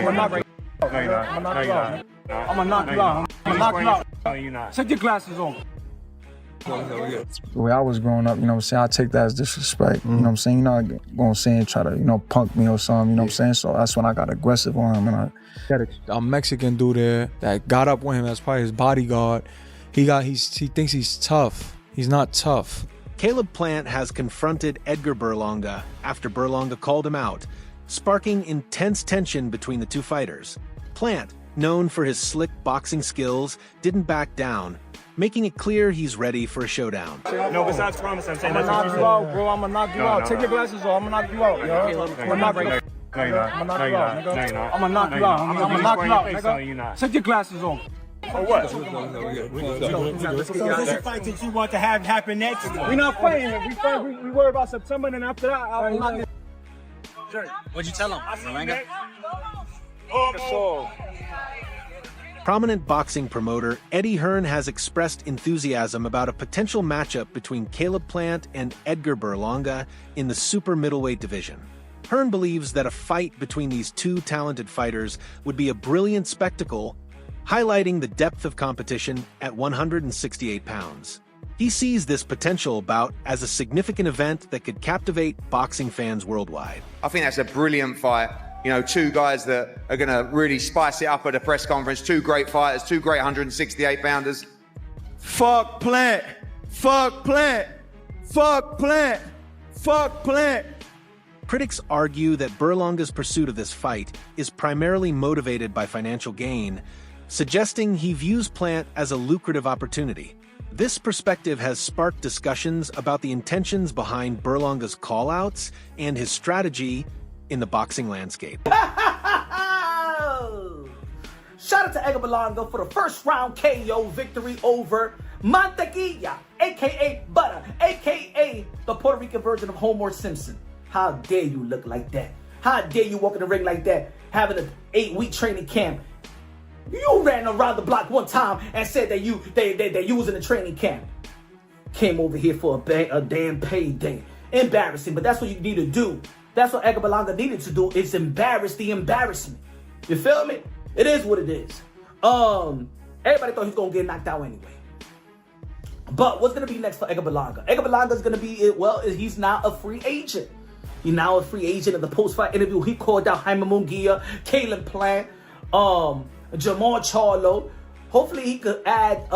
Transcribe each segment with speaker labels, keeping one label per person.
Speaker 1: gonna knock you out. I'm gonna knock you out. I'm gonna knock you out. I'm gonna knock you out.
Speaker 2: No, you're not.
Speaker 1: Take your glasses on.
Speaker 3: The way I was growing up, you know what I'm saying, I take that as disrespect. You know what I'm saying? You're not gonna say and try to, you know, punk me or something, you know what I'm saying? So that's when I got aggressive on him, and I got a Mexican dude there that got up with him as probably his bodyguard. He thinks he's tough. He's not tough.
Speaker 4: Caleb Plant has confronted Edgar Berlanga after Berlanga called him out, sparking intense tension between the two fighters. Plant, known for his slick boxing skills, didn't back down, making it clear he's ready for a showdown.
Speaker 2: No, besides promise, I'm saying
Speaker 1: I'm gonna knock you out, bro. I'm gonna knock you out. Take your glasses off. I'm gonna knock you out, yo. I'm gonna knock you out.
Speaker 2: No, you're not.
Speaker 1: I'm gonna knock
Speaker 2: No,
Speaker 1: you
Speaker 2: you're
Speaker 1: out,
Speaker 2: not.
Speaker 1: nigga.
Speaker 2: No, you're not.
Speaker 1: I'm gonna knock you out. I'm gonna knock you out, nigga. Take your glasses on.
Speaker 2: For what?
Speaker 1: This is a fight that you want to have happen next. We're not fighting. We worry about September, and then after that, I'll knock you.
Speaker 5: What'd you tell him? Berlanga?
Speaker 4: Prominent boxing promoter Eddie Hearn has expressed enthusiasm about a potential matchup between Caleb Plant and Edgar Berlanga in the super middleweight division. Hearn believes that a fight between these two talented fighters would be a brilliant spectacle, highlighting the depth of competition at 168 pounds. He sees this potential bout as a significant event that could captivate boxing fans worldwide.
Speaker 6: I think that's a brilliant fight. You know, two guys that are going to really spice it up at a press conference. Two great fighters, two great 168 pounders. Fuck Plant. Fuck Plant. Fuck Plant. Fuck Plant.
Speaker 4: Critics argue that Berlanga's pursuit of this fight is primarily motivated by financial gain, suggesting he views Plant as a lucrative opportunity. This perspective has sparked discussions about the intentions behind Berlanga's callouts and his strategy in the boxing landscape.
Speaker 5: Shout out to Edgar Berlanga for the first round KO victory over Mantequilla, aka Butter, aka the Puerto Rican version of Homer Simpson. How dare you look like that? How dare you walk in the ring like that, having an 8-week training camp? You ran around the block one time and said that you was in a training camp. Came over here for a damn payday. Embarrassing, but that's what you need to do. That's what Edgar Berlanga needed to do, is embarrass the embarrassment. You feel me? It is what it is. Everybody thought he was going to get knocked out anyway. But what's going to be next for Edgar Berlanga? Edgar Berlanga is going to be, well, he's now a free agent. He's now a free agent. In the post-fight interview, he called out Jaime Munguia, Caleb Plant, Jamal Charlo. Hopefully he could add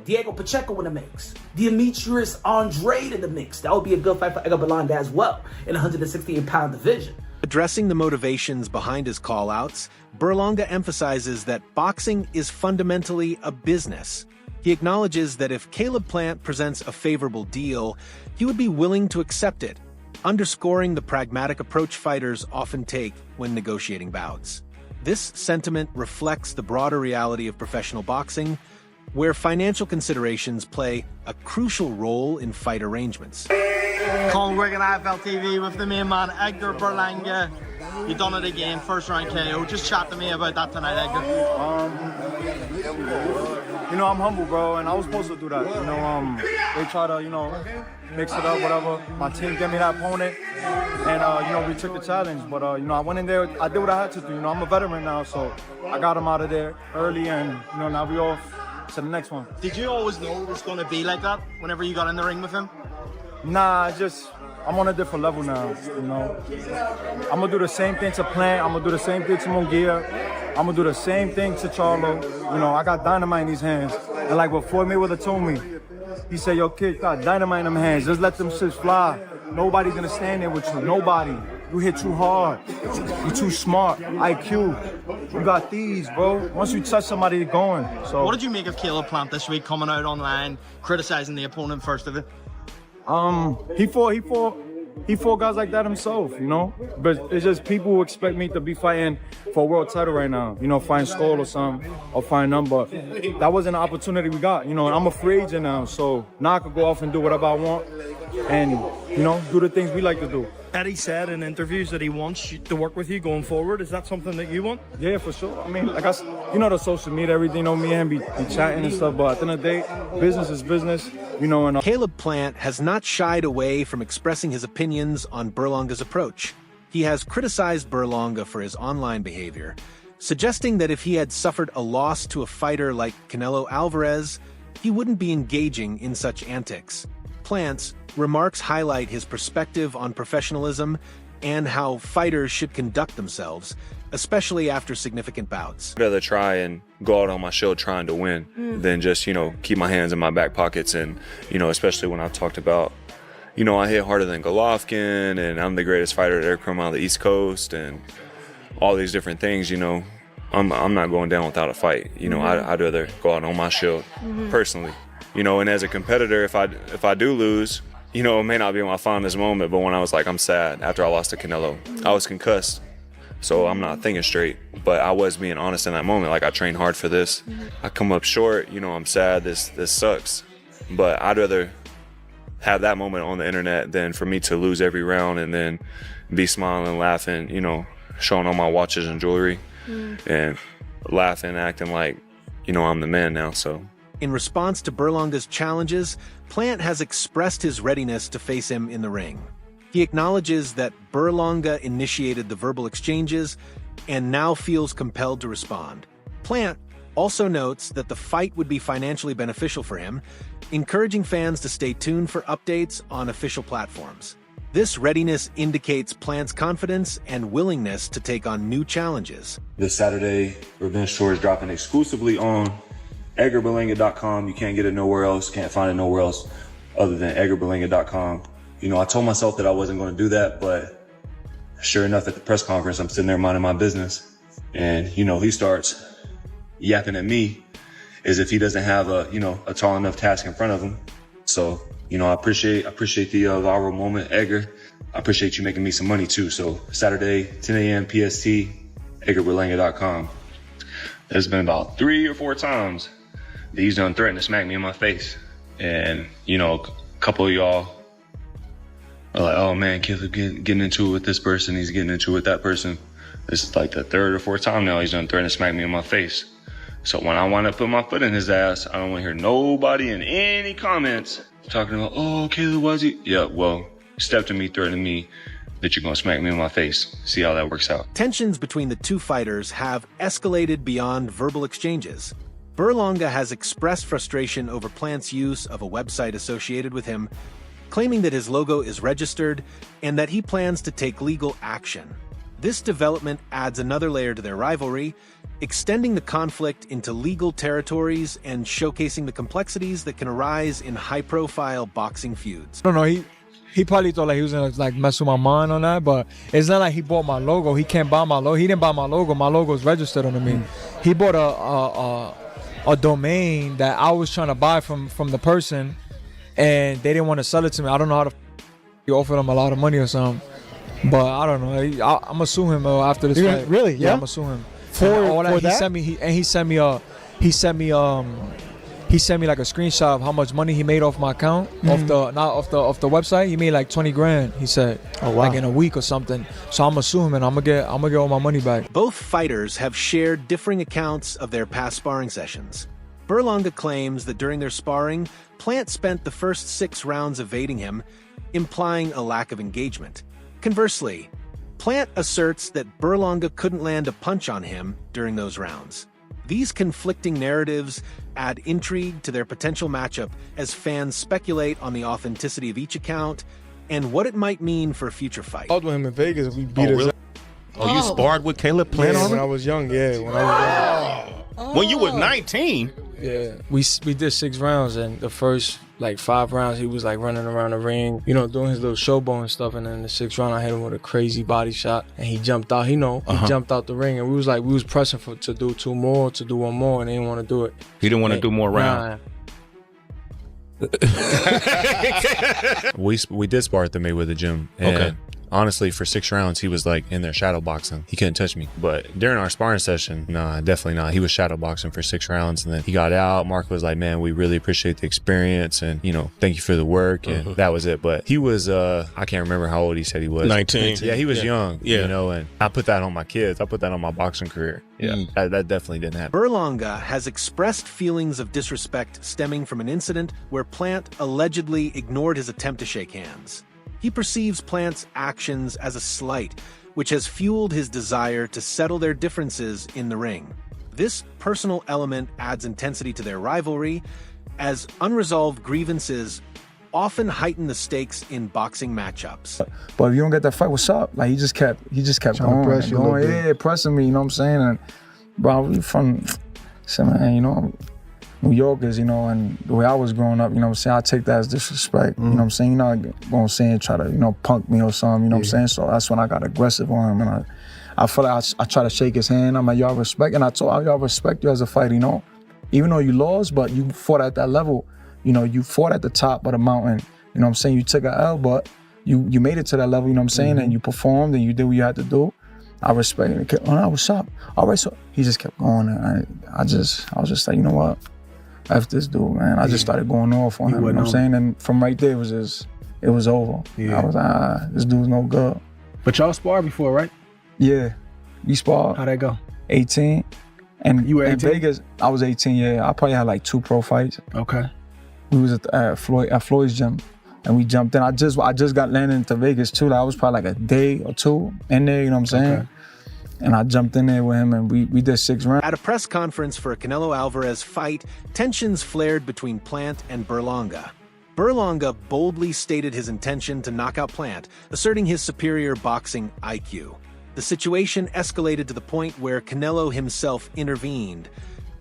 Speaker 5: Diego Pacheco in the mix. Demetrius Andrade in the mix. That would be a good fight for Edgar Berlanga as well in the 168-pound division.
Speaker 4: Addressing the motivations behind his callouts, Berlanga emphasizes that boxing is fundamentally a business. He acknowledges that if Caleb Plant presents a favorable deal, he would be willing to accept it, underscoring the pragmatic approach fighters often take when negotiating bouts. This sentiment reflects the broader reality of professional boxing, where financial considerations play a crucial role in fight arrangements.
Speaker 7: Colin Wigan, IFL TV with the main man, Edgar Berlanga. You done it again, first round KO. Just chat to me about that tonight, Edgar.
Speaker 1: You know, I'm humble, bro, and I was supposed to do that. You know, they try to, you know, mix it up, whatever. My team gave me that opponent, and, you know, we took the challenge. But, you know, I went in there, I did what I had to do. You know, I'm a veteran now, so I got him out of there early, and, you know, now we off to the next one.
Speaker 7: Did you always know it was going to be like that whenever you got in the ring with him?
Speaker 1: Nah, I'm on a different level now, you know. I'm going to do the same thing to Plant. I'm going to do the same thing to Munguia. I'm going to do the same thing to Charlo. You know, I got dynamite in these hands. And like what Floyd Mayweather told me, he said, yo, kid, got dynamite in them hands. Just let them shits fly. Nobody's going to stand there with you. Nobody. You hit too hard. You too smart. IQ. You got these, bro. Once you touch somebody, you're going. So,
Speaker 7: what did you make of Caleb Plant this week coming out online, criticizing the opponent first of it?
Speaker 1: He fought guys like that himself, you know? But it's just people who expect me to be fighting for a world title right now, you know, fighting Skull or something, or fighting them, but that wasn't an opportunity we got, you know, and I'm a free agent now, so now I could go off and do whatever I want and, you know, do the things we like to do.
Speaker 8: Eddie said in interviews that he wants to work with you going forward. Is that something that you want?
Speaker 1: Yeah, for sure. I mean, like you know, the social media, everything, you know, me and him be chatting and stuff, but at the end of the day, business is business, you know. And
Speaker 4: Caleb Plant has not shied away from expressing his opinions on Berlanga's approach. He has criticized Berlanga for his online behavior, suggesting that if he had suffered a loss to a fighter like Canelo Alvarez, he wouldn't be engaging in such antics. Plant's remarks highlight his perspective on professionalism and how fighters should conduct themselves, especially after significant bouts.
Speaker 9: I'd rather try and go out on my show trying to win than just, keep my hands in my back pockets. And, especially when I've talked about, I hit harder than Golovkin and I'm the greatest fighter to ever come out of the East Coast and all these different things, I'm not going down without a fight. I'd rather go out on my show personally. And as a competitor, if I do lose, it may not be my fondest moment, but when I was I'm sad after I lost to Canelo, I was concussed. So I'm not thinking straight, but I was being honest in that moment. I trained hard for this. I come up short, I'm sad, this sucks. But I'd rather have that moment on the internet than for me to lose every round and then be smiling, laughing, showing all my watches and jewelry and laughing, acting like, I'm the man now, so.
Speaker 4: In response to Berlanga's challenges, Plant has expressed his readiness to face him in the ring. He acknowledges that Berlanga initiated the verbal exchanges and now feels compelled to respond. Plant also notes that the fight would be financially beneficial for him, encouraging fans to stay tuned for updates on official platforms. This readiness indicates Plant's confidence and willingness to take on new challenges.
Speaker 10: This Saturday, Revenge Tour is dropping exclusively on EdgarBerlanga.com. You can't get it nowhere else, can't find it nowhere else other than EdgarBerlanga.com. I told myself that I wasn't going to do that, but sure enough, at the press conference, I'm sitting there minding my business. And, he starts yapping at me as if he doesn't have a tall enough task in front of him. So, I appreciate the viral moment, Edgar. I appreciate you making me some money too. So Saturday, 10 a.m. PST, EdgarBerlanga.com. There's been about 3 or 4 times that he's done threatened to smack me in my face. And, a couple of y'all are like, oh man, Caleb getting into it with this person, he's getting into it with that person. This is the 3rd or 4th time now he's done threatened to smack me in my face. So when I wind up putting my foot in his ass, I don't want to hear nobody in any comments talking about, oh, Caleb, why's he? Yeah, well, step to me, threatening me that you're going to smack me in my face. See how that works out.
Speaker 4: Tensions between the two fighters have escalated beyond verbal exchanges. Berlanga has expressed frustration over Plant's use of a website associated with him, claiming that his logo is registered and that he plans to take legal action. This development adds another layer to their rivalry, extending the conflict into legal territories and showcasing the complexities that can arise in high-profile boxing feuds.
Speaker 3: I don't know, he probably thought he was gonna mess with my mind on that, but it's not like he bought my logo. He can't buy my logo. He didn't buy my logo. My logo is registered under me. He bought a domain that I was trying to buy from the person, and they didn't want to sell it to me. I don't know how to he offered him a lot of money or something, but I don't know. I'm gonna sue him after this fight.
Speaker 11: Really? Yeah,
Speaker 3: I'm gonna sue him
Speaker 11: for that.
Speaker 3: He sent me like a screenshot of how much money he made off my account, off the website. He made like 20 grand. He said, oh, wow. Like in a week or something. So I'm gonna sue him and I'm gonna get all my money back.
Speaker 4: Both fighters have shared differing accounts of their past sparring sessions. Berlanga claims that during their sparring, Plant spent the first 6 rounds evading him, implying a lack of engagement. Conversely, Plant asserts that Berlanga couldn't land a punch on him during those rounds. These conflicting narratives add intrigue to their potential matchup as fans speculate on the authenticity of each account and what it might mean for a future fight.
Speaker 11: I was with him in Vegas. We beat his.
Speaker 12: Oh, you sparred with Caleb Plant
Speaker 11: when I was young. Yeah, when I was young.
Speaker 12: When you was 19.
Speaker 3: Yeah, we did 6 rounds, and the first 5 rounds he was running around the ring, doing his little showboat and stuff. And then the 6th round I hit him with a crazy body shot, and he jumped out. He jumped out the ring, and we was pressing to do 2 more, to do 1 more, and he didn't want to do it.
Speaker 12: He didn't want to do more rounds.
Speaker 13: We did spar at the Mayweather gym. And honestly, for 6 rounds, he was in there shadow boxing. He couldn't touch me. But during our sparring session, nah, definitely not. He was shadow boxing for 6 rounds, and then he got out. Mark was like, man, we really appreciate the experience, and thank you for the work, and that was it. But he was, I can't remember how old he said he was.
Speaker 12: 19.
Speaker 13: Yeah, he was young. And I put that on my kids. I put that on my boxing career. Yeah, that definitely didn't happen.
Speaker 4: Berlanga has expressed feelings of disrespect stemming from an incident where Plant allegedly ignored his attempt to shake hands. He perceives Plant's actions as a slight, which has fueled his desire to settle their differences in the ring. This personal element adds intensity to their rivalry, as unresolved grievances often heighten the stakes in boxing matchups.
Speaker 3: But if you don't get that fight, what's up? Like he just kept going,
Speaker 11: press you a little bit.
Speaker 3: yeah, pressing me. You know what I'm saying? And bro, we from, so man, you know, New Yorkers, you know, and the way I was growing up, you know what I'm saying? I take that as disrespect. You know what I'm saying? You're not gonna say and try to, you know, punk me or something. You know what I'm saying? So that's when I got aggressive on him, and I feel like I try to shake his hand. I'm like, y'all respect, and I told y'all respect you as a fighter. You know, even though you lost, but you fought at that level. You know, you fought at the top of the mountain. You know what I'm saying? You took an L, but you made it to that level, you know what I'm saying? And you performed and you did what you had to do. I respect it. Oh, no, what's up? All right, so he just kept going. And I was just like, you know what? F this dude, man. I just started going off on him, you know what I'm saying? And from right there, it was over. I was like, this dude's no good.
Speaker 14: But y'all sparred before, right?
Speaker 3: Yeah, we sparred.
Speaker 14: How'd that go?
Speaker 3: 18. And
Speaker 14: you were 18?
Speaker 3: In Vegas, I was 18, yeah. I probably had like 2 pro fights.
Speaker 14: Okay.
Speaker 3: We was at Floyd's gym, and we jumped in. I just got landed into Vegas too. Like, I was probably like a day or 2 in there, you know what I'm saying? Okay. And I jumped in there with him, and we did 6 rounds.
Speaker 4: At a press conference for a Canelo Alvarez fight, tensions flared between Plant and Berlanga. Berlanga boldly stated his intention to knock out Plant, asserting his superior boxing IQ. The situation escalated to the point where Canelo himself intervened,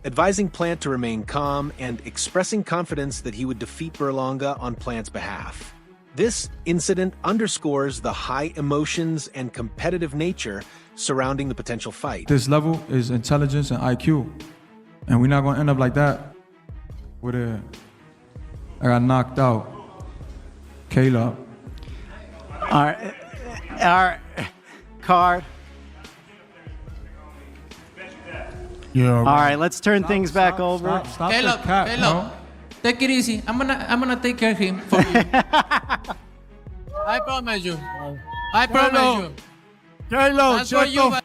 Speaker 4: advising Plant to remain calm and expressing confidence that he would defeat Berlanga on Plant's behalf. This incident underscores the high emotions and competitive nature surrounding the potential fight.
Speaker 3: This level is intelligence and IQ, and we're not gonna end up like that. I got knocked out. Caleb.
Speaker 15: All right, card.
Speaker 3: Yeah.
Speaker 15: All right, let's turn things back over.
Speaker 3: Stop
Speaker 16: Caleb,
Speaker 3: the cap,
Speaker 16: Caleb, take it easy. I'm gonna take care of him for you. I promise you. I promise you.
Speaker 3: Caleb,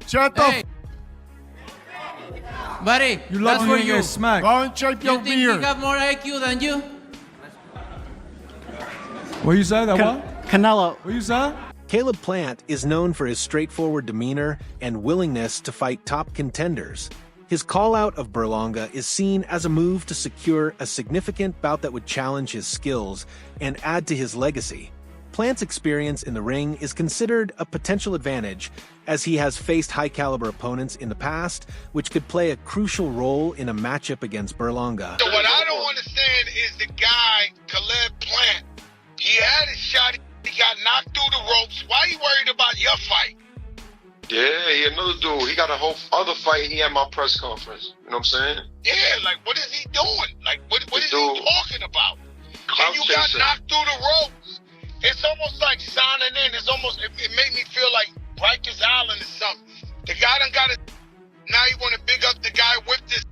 Speaker 16: shut up. Hey. Buddy,
Speaker 3: You
Speaker 16: that's
Speaker 3: love
Speaker 16: for
Speaker 3: you
Speaker 16: you.
Speaker 3: get smacked.
Speaker 11: Go and shape
Speaker 16: You
Speaker 11: your
Speaker 16: think he
Speaker 11: beard.
Speaker 16: got more IQ than you?
Speaker 3: What you say? That what?
Speaker 15: Canelo.
Speaker 3: What you say?
Speaker 4: Caleb Plant is known for his straightforward demeanor and willingness to fight top contenders. His call-out of Berlanga is seen as a move to secure a significant bout that would challenge his skills and add to his legacy. Plant's experience in the ring is considered a potential advantage, as he has faced high-caliber opponents in the past, which could play a crucial role in a matchup against Berlanga.
Speaker 17: So what I don't understand is the guy, Caleb Plant. He had his shot, he got knocked through the ropes. Why you worried about your fight?
Speaker 18: Yeah, he another dude. He got a whole other fight he had my press conference. You know what I'm saying?
Speaker 17: Yeah, like what is he doing? Like what is he talking about?
Speaker 18: Clout
Speaker 17: And you got
Speaker 18: chasing.
Speaker 17: knocked through the ropes. It's almost like signing in. It's almost, it made me feel like Rikers Island or something. The guy done got it. Now you want to big up the guy with this.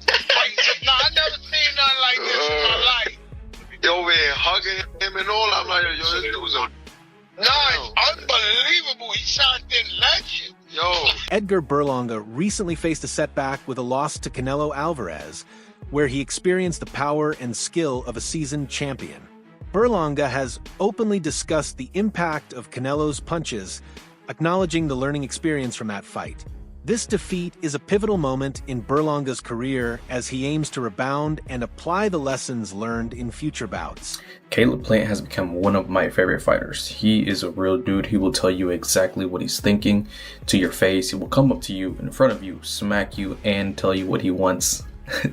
Speaker 17: No, I never seen nothing like this in my life.
Speaker 18: They over here hugging him and all. I'm like, yo, this dude's a...
Speaker 17: No, it's unbelievable. He shot in legend.
Speaker 18: Yo.
Speaker 4: Edgar Berlanga recently faced a setback with a loss to Canelo Alvarez, where he experienced the power and skill of a seasoned champion. Berlanga has openly discussed the impact of Canelo's punches, acknowledging the learning experience from that fight. This defeat is a pivotal moment in Berlanga's career as he aims to rebound and apply the lessons learned in future bouts.
Speaker 19: Caleb Plant has become one of my favorite fighters. He is a real dude. He will tell you exactly what he's thinking to your face. He will come up to you in front of you, smack you, and tell you what he wants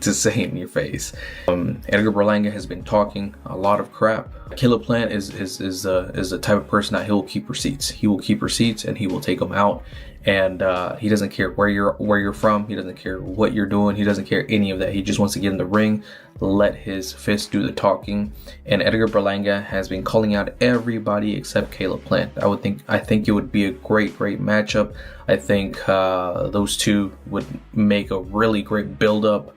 Speaker 19: to say in your face. Edgar Berlanga has been talking a lot of crap. Caleb Plant is the type of person that he will keep receipts. He will keep receipts and he will take them out. And he doesn't care where you're from. He doesn't care what you're doing. He doesn't care any of that. He just wants to get in the ring, let his fists do the talking. And Edgar Berlanga has been calling out everybody except Caleb Plant. I think it would be a great matchup. I think those two would make a really great build-up.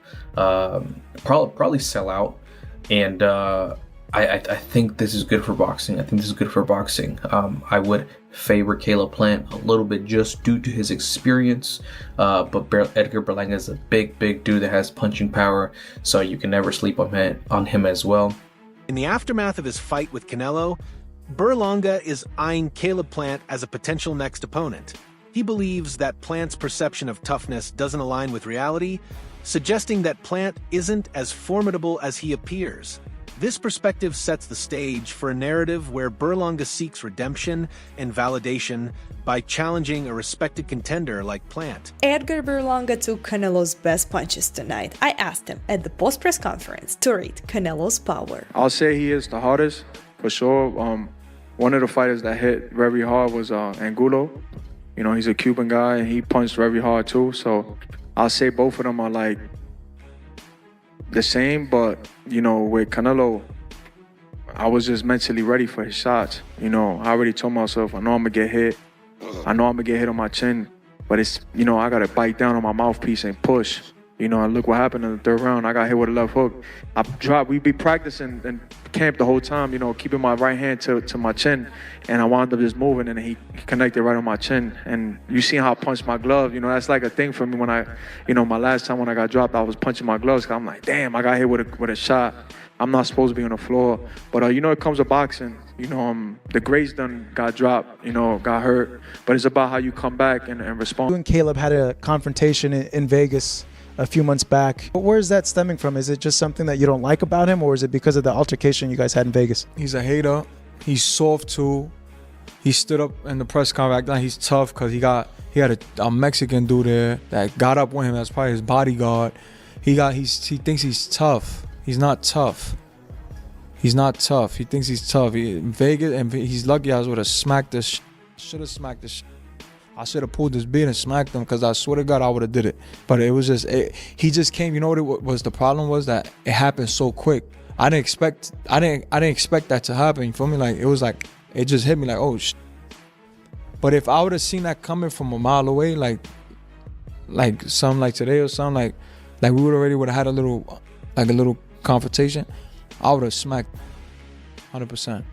Speaker 19: Probably sell out. And I think this is good for boxing. I would favor Caleb Plant a little bit just due to his experience, but Edgar Berlanga is a big dude that has punching power, so you can never sleep on him as well.
Speaker 4: In the aftermath of his fight with Canelo, Berlanga is eyeing Caleb Plant as a potential next opponent. He believes that Plant's perception of toughness doesn't align with reality, suggesting that Plant isn't as formidable as he appears. This perspective sets the stage for a narrative where Berlanga seeks redemption and validation by challenging a respected contender like Plant.
Speaker 20: Edgar Berlanga took Canelo's best punches tonight. I asked him at the post-press conference to rate Canelo's power.
Speaker 3: I'll say he is the hardest, for sure. One of the fighters that hit very hard was Angulo. You know, he's a Cuban guy, and he punched very hard too. So I'll say both of them are like the same, but, you know, with Canelo, I was just mentally ready for his shots. You know, I already told myself, I know I'm gonna get hit. I know I'm gonna get hit on my chin, but it's, you know, I gotta bite down on my mouthpiece and push. You know, and look what happened in the third round. I got hit with a left hook. I dropped, we'd be practicing in camp the whole time, you know, keeping my right hand to my chin, and I wound up just moving, and he connected right on my chin. And you see how I punched my glove, you know, that's like a thing for me when I, you know, my last time when I got dropped, I was punching my gloves, 'cause I'm like, damn, I got hit with a shot. I'm not supposed to be on the floor. But, you know, it comes to boxing. You know, the greats done got dropped, you know, got hurt. But it's about how you come back and respond.
Speaker 21: You and Caleb had a confrontation in Vegas a few months back. But where is that stemming from? Is it just something that you don't like about him, or is it because of the altercation you guys had in Vegas?
Speaker 3: He's a hater. He's soft too. He stood up in the press conference like he's tough because he had a Mexican dude there that got up with him. That's probably his bodyguard. He thinks he's tough. He's not tough. He's not tough. He thinks he's tough. In Vegas, and he's lucky I would have smacked this. Should have smacked this. I should have pulled this beat and smacked him, because I swear to God I would have did it. But it was just, he just came. You know what it was? The problem was that it happened so quick. I didn't expect that to happen. You feel me? Like, it was like, it just hit me like, oh shit. But if I would have seen that coming from a mile away, like something like today or something, like we would have had a little confrontation, I would have smacked 100%.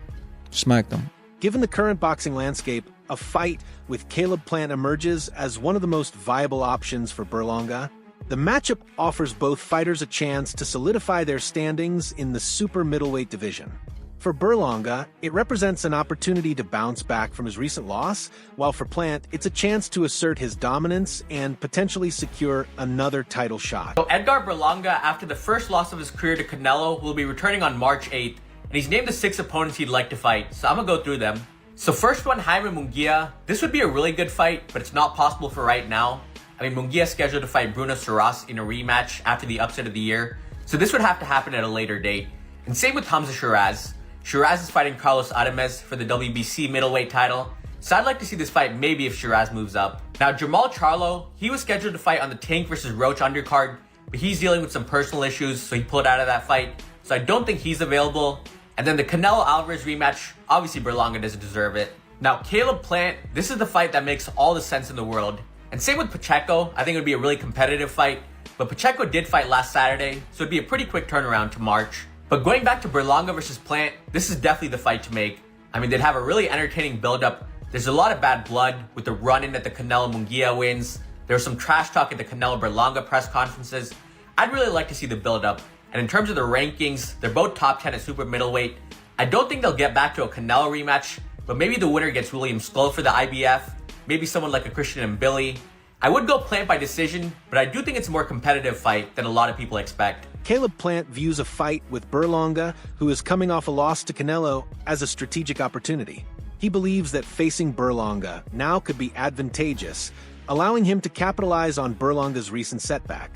Speaker 3: Smacked them.
Speaker 4: Given the current boxing landscape, a fight with Caleb Plant emerges as one of the most viable options for Berlanga. The matchup offers both fighters a chance to solidify their standings in the super middleweight division. For Berlanga, it represents an opportunity to bounce back from his recent loss, while for Plant, it's a chance to assert his dominance and potentially secure another title shot.
Speaker 22: So Edgar Berlanga, after the first loss of his career to Canelo, will be returning on March 8th, and he's named the 6 opponents he'd like to fight, so I'm gonna go through them. So first one, Jaime Munguia. This would be a really good fight, but it's not possible for right now. I mean, Munguia's scheduled to fight Bruno Saras in a rematch after the upset of the year, so this would have to happen at a later date. And same with Hamza Shiraz. Shiraz is fighting Carlos Adames for the WBC middleweight title, so I'd like to see this fight maybe if Shiraz moves up. Now, Jamal Charlo, he was scheduled to fight on the Tank versus Roach undercard, but he's dealing with some personal issues, so he pulled out of that fight, so I don't think he's available. And then the Canelo-Alvarez rematch, obviously Berlanga doesn't deserve it. Now, Caleb Plant, this is the fight that makes all the sense in the world. And same with Pacheco, I think it would be a really competitive fight, but Pacheco did fight last Saturday, so it'd be a pretty quick turnaround to March. But going back to Berlanga versus Plant, this is definitely the fight to make. I mean, they'd have a really entertaining build-up. There's a lot of bad blood with the run-in that the Canelo Munguia wins. There was some trash talk at the Canelo Berlanga press conferences. I'd really like to see the build-up. And in terms of the rankings, they're both top 10 at super middleweight. I don't think they'll get back to a Canelo rematch, but maybe the winner gets William Skull for the IBF, maybe someone like a Christian Mbili. I would go Plant by decision, but I do think it's a more competitive fight than a lot of people expect.
Speaker 4: Caleb Plant views a fight with Berlanga, who is coming off a loss to Canelo, as a strategic opportunity. He believes that facing Berlanga now could be advantageous, allowing him to capitalize on Berlanga's recent setback.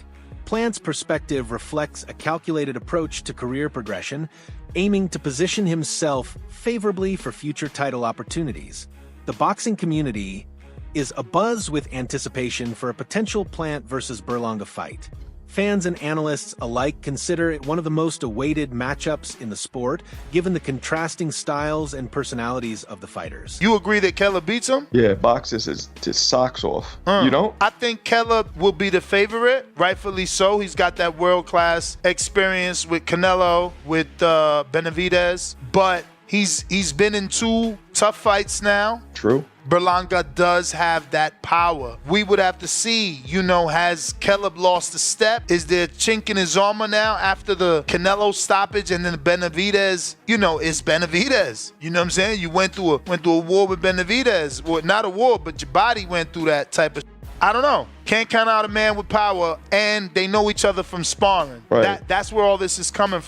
Speaker 4: Plant's perspective reflects a calculated approach to career progression, aiming to position himself favorably for future title opportunities. The boxing community is abuzz with anticipation for a potential Plant versus Berlanga fight. Fans and analysts alike consider it one of the most awaited matchups in the sport, given the contrasting styles and personalities of the fighters.
Speaker 17: You agree that Caleb beats him?
Speaker 23: Yeah, boxes is just socks off. You know?
Speaker 17: I think Caleb will be the favorite, rightfully so. He's got that world-class experience with Canelo, with Benavidez, but he's been in two
Speaker 2: tough fights now.
Speaker 23: True.
Speaker 2: Berlanga does have that power. We would have to see, you know, has Caleb lost a step? Is there a chink in his armor now after the Canelo stoppage and then Benavidez? You know, it's Benavidez. You know what I'm saying? You went through a war with Benavidez. Well, not a war, but your body went through that type of. I don't know. Can't count out a man with power, and they know each other from sparring.
Speaker 23: Right.
Speaker 2: That's where all this is coming from.